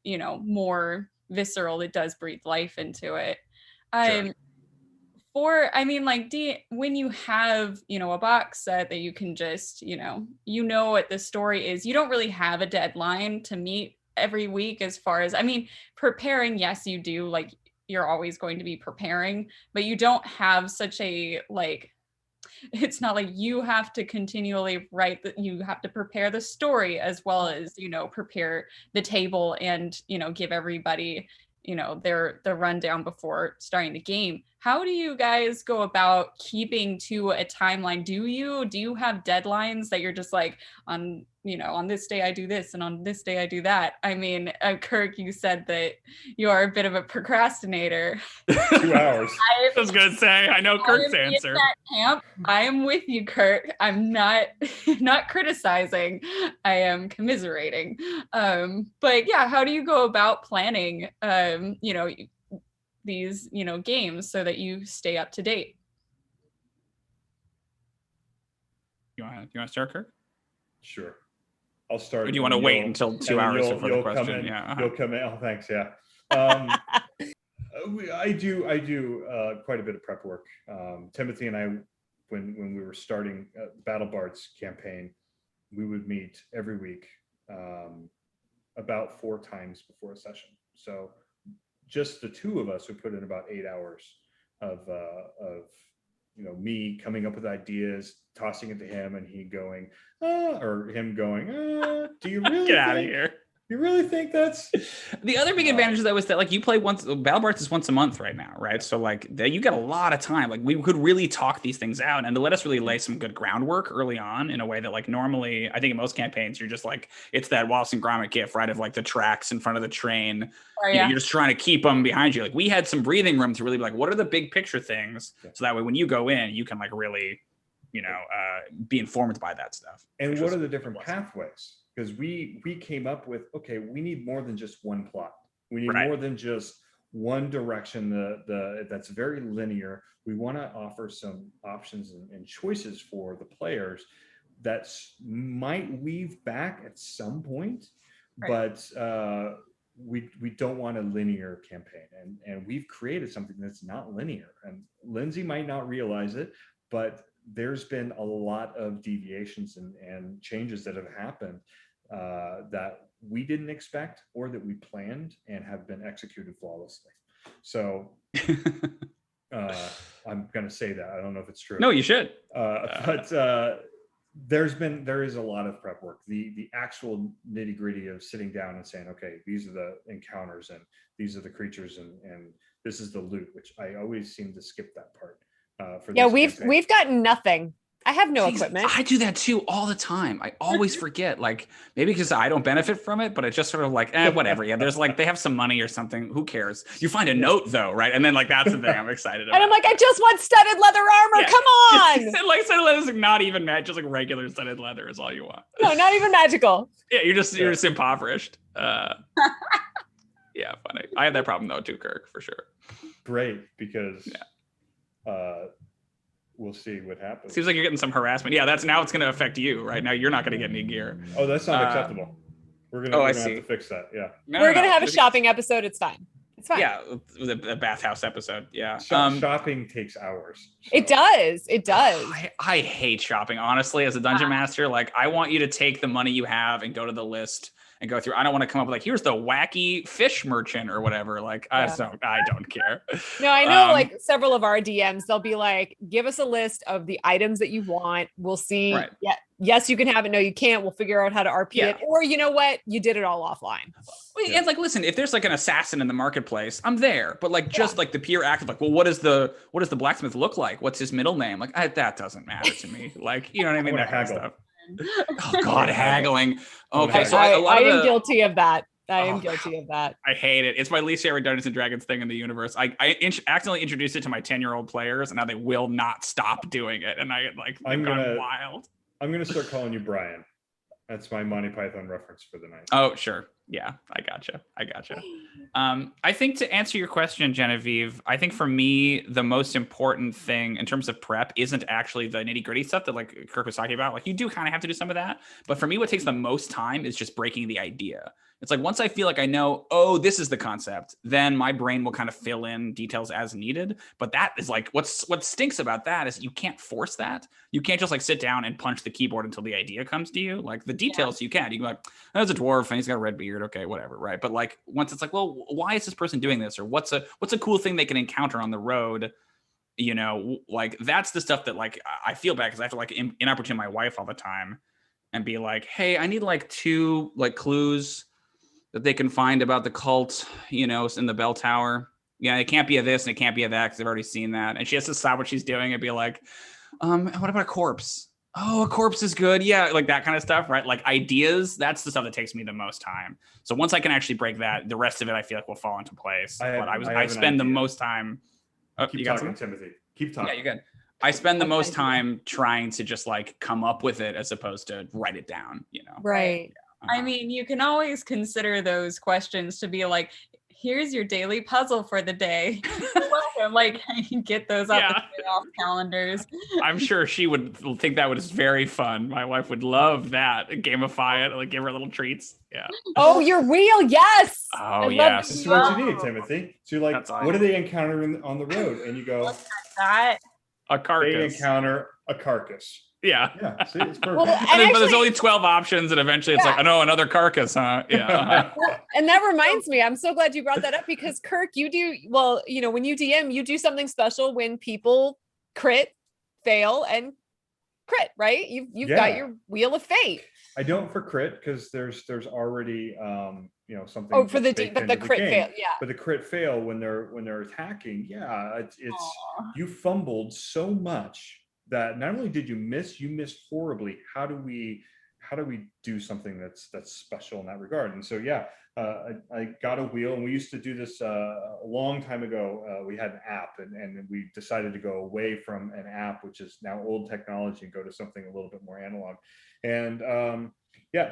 more visceral. It does breathe life into it. Sure. When you have, a box set that you can just, what the story is, you don't really have a deadline to meet every week as far as, preparing, yes, you do, like, you're always going to be preparing, but you don't have such a, like, it's not like you have to continually write that, you have to prepare the story as well as, prepare the table and, give everybody, their rundown before starting the game. How do you guys go about keeping to a timeline? Do you have deadlines that you're just like, on this day I do this and on this day I do that? I mean, Kirk, you said that you are a bit of a procrastinator. 2 hours. I was gonna say, I know Kirk's answer. Camp. I am with you, Kirk. I'm not criticizing. I am commiserating. But yeah, how do you go about planning these games so that you stay up to date? You want to start, Kirk? Sure, I'll start. Or do you want to wait until 2 hours before the question? You'll come in. Oh, thanks. Yeah. I do quite a bit of prep work. Timothy and I, when we were starting Battle Bards campaign, we would meet every week about 4 times before a session. So just the two of us would put in about 8 hours of me coming up with ideas, tossing it to him, and he going, or him going, do you really get out of here? You really think that's the other big advantage though is that like you play once, Battle Bards is once a month right now, right? So like you get a lot of time. Like we could really talk these things out and to let us really lay some good groundwork early on in a way that like normally I think in most campaigns you're just like it's that Wallace and Gromit gif, right? Of like the tracks in front of the train. Oh, yeah. You're just trying to keep them behind you. Like we had some breathing room to really be like, what are the big picture things? So that way when you go in, you can like really, be informed by that stuff. And what are the different pathways? Because we came up with, okay, we need more than just one plot. We need more than just one direction that's very linear. We want to offer some options and choices for the players that might weave back at some point, but we don't want a linear campaign. And we've created something that's not linear. And Lindsay might not realize it, but there's been a lot of deviations and changes that have happened that we didn't expect or that we planned and have been executed flawlessly. So I'm going to say that. I don't know if it's true. No, you should. But there is a lot of prep work. The actual nitty gritty of sitting down and saying, okay, these are the encounters and these are the creatures and this is the loot, which I always seem to skip that part. We've got nothing. I have no equipment. I do that too all the time. I always forget, like maybe because I don't benefit from it, but it's just sort of like, whatever. Yeah, there's like they have some money or something. Who cares? You find a note though, right? And then like that's the thing I'm excited about. And I'm like, I just want studded leather armor. Come on. Like studded leather is not even just like regular studded leather is all you want. No, not even magical. Yeah, you're just impoverished. Yeah, funny. I had that problem though too, Kirk, for sure. Great, because we'll see what happens. Seems like you're getting some harassment. Yeah, it's going to affect you right now. You're not going to get any gear. Oh, that's not acceptable. We're going to have to fix that. Yeah. We're going to have a shopping episode. It's fine. It's fine. Yeah, the bathhouse episode. Yeah. Shopping takes hours. So. It does. I hate shopping, honestly, as a dungeon master. Like, I want you to take the money you have and go to the list and go through. I don't want to come up with like, here's the wacky fish merchant or whatever. Like, I don't care. No, I know like several of our DMs, they'll be like, give us a list of the items that you want. We'll see. Right. Yeah. Yes, you can have it. No, you can't. We'll figure out how to RP it. Or you know what? You did it all offline. And like, listen, if there's like an assassin in the marketplace, I'm there. But like, just like the pure act of like, well, what does the blacksmith look like? What's his middle name? Like, that doesn't matter to me. Like, you know what I mean? That kind of stuff. Oh God, haggling. Okay, so I am guilty of that. I am guilty of that. I hate it. It's my least favorite Dungeons and Dragons thing in the universe. I accidentally introduced it to my 10-year-old players, and now they will not stop doing it. And I'm gone wild. I'm gonna start calling you Brian. That's my Monty Python reference for the night. Oh, sure. Yeah, I gotcha. I think to answer your question, Genevieve, I think for me, the most important thing in terms of prep isn't actually the nitty gritty stuff that like Kirk was talking about. Like you do kind of have to do some of that. But for me, what takes the most time is just breaking the idea. It's like once I feel like I know, oh, this is the concept, then my brain will kind of fill in details as needed. But that is like what stinks about that is you can't force that. You can't just like sit down and punch the keyboard until the idea comes to you. Like the details you can. You can be like, oh, there's a dwarf and he's got a red beard. Okay, whatever, right? But like once it's like, well, why is this person doing this? Or what's a cool thing they can encounter on the road? You know, like that's the stuff that like I feel bad because I have to like inopportune my wife all the time and be like, hey, I need like 2 like clues that they can find about the cult, you know, in the bell tower. Yeah, it can't be a this and it can't be a that because they've already seen that. And she has to stop what she's doing and be like, what about a corpse? Oh, a corpse is good. Yeah, like that kind of stuff, right? Like ideas, that's the stuff that takes me the most time. So once I can actually break that, the rest of it I feel like will fall into place. I spend the most time. Keep talking, Timothy. Keep talking. Yeah, you're good. I spend the most time trying to just like come up with it as opposed to write it down, you know? Right. I mean, you can always consider those questions to be like, here's your daily puzzle for the day. Welcome. Like, get those off the off calendars. I'm sure she would think that was very fun. My wife would love that. Gamify it, like give her little treats. Yeah. Oh, your wheel. Yes. Oh, yes. This is what you need, Timothy. So you're like, what do they encounter on the road? And you go, look at that. A carcass. They encounter a carcass. Yeah. Yeah. See, it's perfect. Well, but there's only 12 options, and eventually it's like, oh no, another carcass, huh? Yeah. And that reminds me, I'm so glad you brought that up because Kirk, you do, well, you know, when you DM, you do something special when people crit, fail, and crit, right? You've got your wheel of fate. I don't for crit because there's already you know, something. Oh, for the crit fail, yeah. But the crit fail when they're attacking, it's you fumbled so much that not only did you missed horribly. How do we do something that's special in that regard? And so I got a wheel, and we used to do this a long time ago. We had an app, and we decided to go away from an app, which is now old technology, and go to something a little bit more analog. And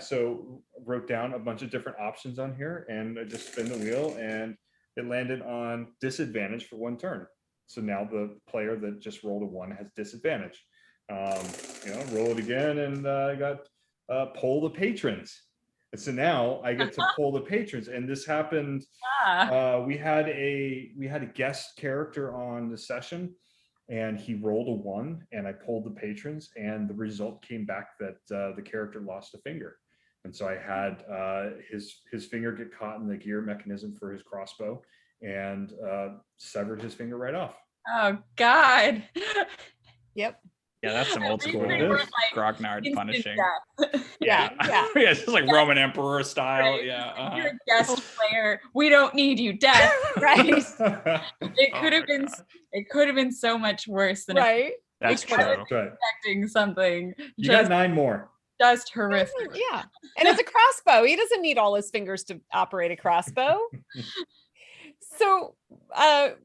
so wrote down a bunch of different options on here, and I just spin the wheel, and it landed on disadvantage for one turn. So now the player that just rolled a 1 has disadvantage. Roll it again, and I got poll the patrons. And so now I get to poll the patrons, and this happened. We had a guest character on the session, and he rolled a 1, and I polled the patrons, and the result came back that the character lost a finger. And so I had his finger get caught in the gear mechanism for his crossbow, and severed his finger right off. Oh God. Yep. Yeah, that's some old school grognard punishing. Yeah. It's just like Roman Emperor style. Right. Yeah. You're a guest player. We don't need you, death. Right. It could have been so much worse than That's true. Expecting something. You got 9 more. Just horrific. Yeah. And it's a crossbow. He doesn't need all his fingers to operate a crossbow. So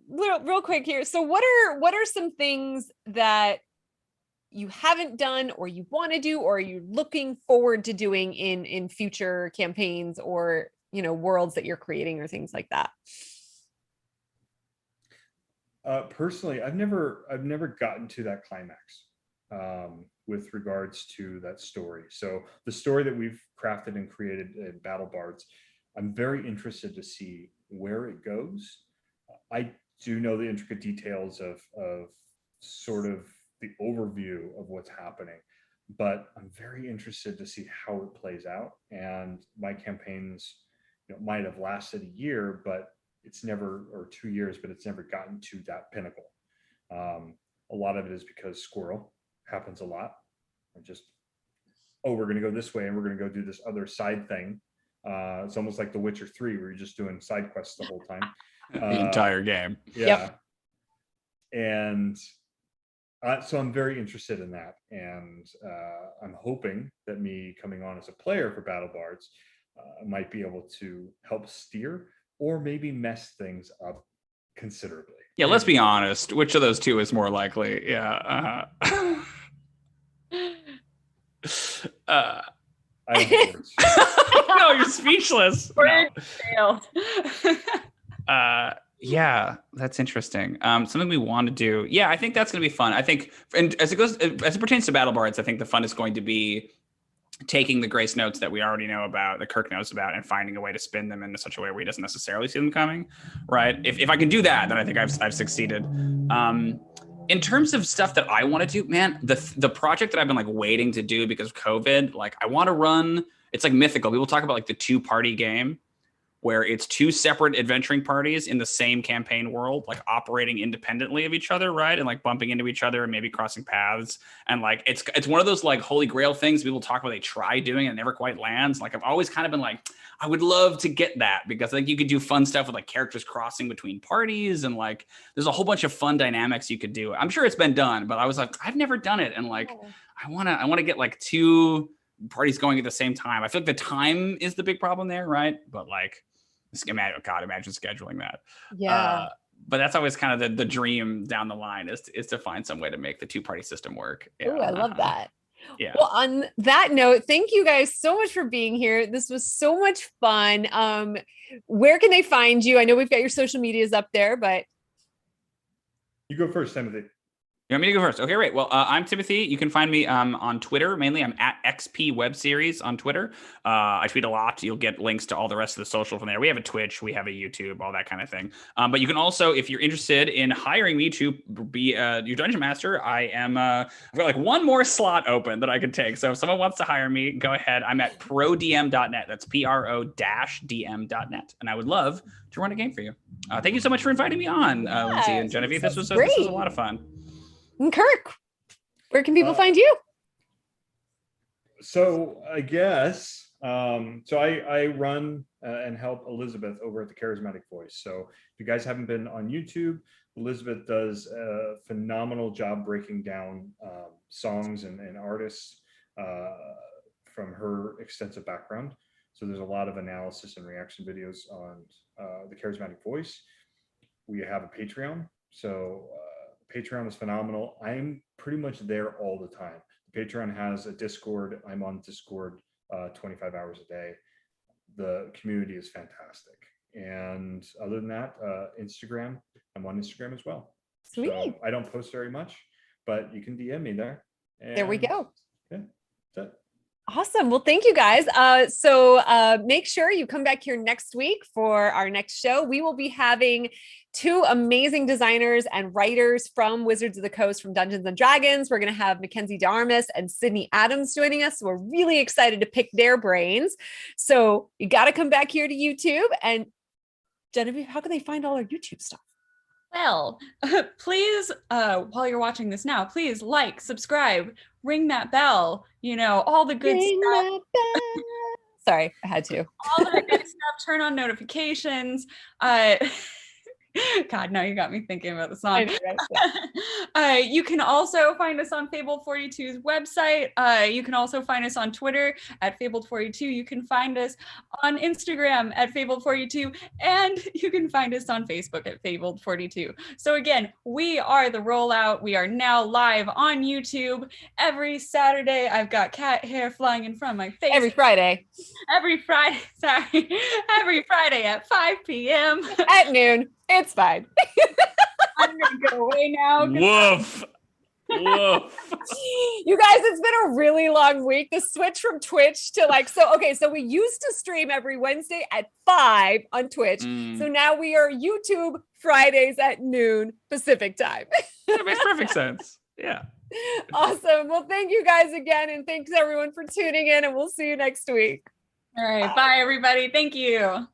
real quick here. So what are some things that you haven't done or you want to do or you're looking forward to doing in future campaigns or, you know, worlds that you're creating or things like that? Personally, I've never gotten to that climax with regards to that story. So the story that we've crafted and created in Battle Bards, I'm very interested to see where it goes. I do know the intricate details of sort of the overview of what's happening, but I'm very interested to see how it plays out. And my campaigns, might have lasted a year, but it's never, or 2 years, but it's never gotten to that pinnacle. A lot of it is because squirrel happens a lot. We're going to go this way and we're going to go do this other side thing. It's almost like The Witcher 3, where you're just doing side quests the whole time. The entire game. Yeah. Yep. And so I'm very interested in that. And I'm hoping that me coming on as a player for Battle Bards might be able to help steer or maybe mess things up considerably. Yeah, let's be honest. Which of those two is more likely? Yeah. I don't have words. No, you're speechless. Failed. Yeah, that's interesting. Something we want to do. Yeah, I think that's going to be fun. I think, and as it pertains to Battle Bards, I think the fun is going to be taking the Grace notes that we already know about, that Kirk knows about, and finding a way to spin them in such a way where he doesn't necessarily see them coming. Right? If I can do that, then I think I've succeeded. In terms of stuff that I want to do, man, the project that I've been like waiting to do because of COVID, like I want to run. It's like mythical. People talk about like the 2-party game, where it's two separate adventuring parties in the same campaign world, like operating independently of each other, right? And like bumping into each other and maybe crossing paths. And like it's one of those like holy grail things people talk about, they try doing and it never quite lands. Like I've always kind of been like, I would love to get that, because like you could do fun stuff with like characters crossing between parties, and like there's a whole bunch of fun dynamics you could do. I'm sure it's been done, but I was like, I've never done it. And like I wanna get like two parties going at the same time. I feel like the time is the big problem there, right? But like, imagine scheduling that. Yeah. But that's always kind of the dream down the line is to find some way to make the two-party system work. Oh, I love that. Yeah. Well, on that note, thank you guys so much for being here. This was so much fun. Where can they find you? I know we've got your social medias up there, but You go first, Timothy. You want me to go first? Okay, great. Well, I'm Timothy. You can find me on Twitter. Mainly, I'm at XP Web Series on Twitter. I tweet a lot. You'll get links to all the rest of the social from there. We have a Twitch, we have a YouTube, all that kind of thing. But you can also, if you're interested in hiring me to be your dungeon master, I've got like one more slot open that I can take. So if someone wants to hire me, go ahead. I'm at prodm.net. That's pro-dm.net. And I would love to run a game for you. Thank you so much for inviting me on, Lindsay and Genevieve. This was a lot of fun. And Kirk, where can people find you? So I guess, I run and help Elizabeth over at the Charismatic Voice. So if you guys haven't been on YouTube, Elizabeth does a phenomenal job breaking down songs and artists from her extensive background. So there's a lot of analysis and reaction videos on the Charismatic Voice. We have a Patreon. So Patreon is phenomenal. I'm pretty much there all the time. Patreon has a Discord. I'm on Discord 25 hours a day. The community is fantastic. And other than that, Instagram, I'm on Instagram as well. Sweet. So I don't post very much, but you can DM me there. And there we go. Yeah, that's it. Awesome. Well, thank you guys. So make sure you come back here next week for our next show. We will be having two amazing designers and writers from Wizards of the Coast from Dungeons and Dragons. We're going to have Mackenzie Darmus and Sydney Adams joining us. So we're really excited to pick their brains. So you got to come back here to YouTube. And Genevieve, how can they find all our YouTube stuff? Well, please, while you're watching this now, please like, subscribe, ring that bell, all the good stuff. Sorry, I had to. All the good stuff, turn on notifications. God, now you got me thinking about the song. You can also find us on Fabled42's website. You can also find us on Twitter at Fabled42. You can find us on Instagram at Fabled42. And you can find us on Facebook at Fabled42. So again, we are the Rollout. We are now live on YouTube every Saturday. I've got cat hair flying in front of my face. Every Friday. Every Friday at 5 p.m. At noon. It's fine. I'm gonna go away now. Woof. Woof. You guys, it's been a really long week. The switch from Twitch to so we used to stream every Wednesday at 5 on Twitch. So now we are YouTube Fridays at noon Pacific time. That makes perfect sense. Yeah. Awesome. Well, thank you guys again. And thanks everyone for tuning in, and we'll see you next week. All right. Bye everybody. Thank you.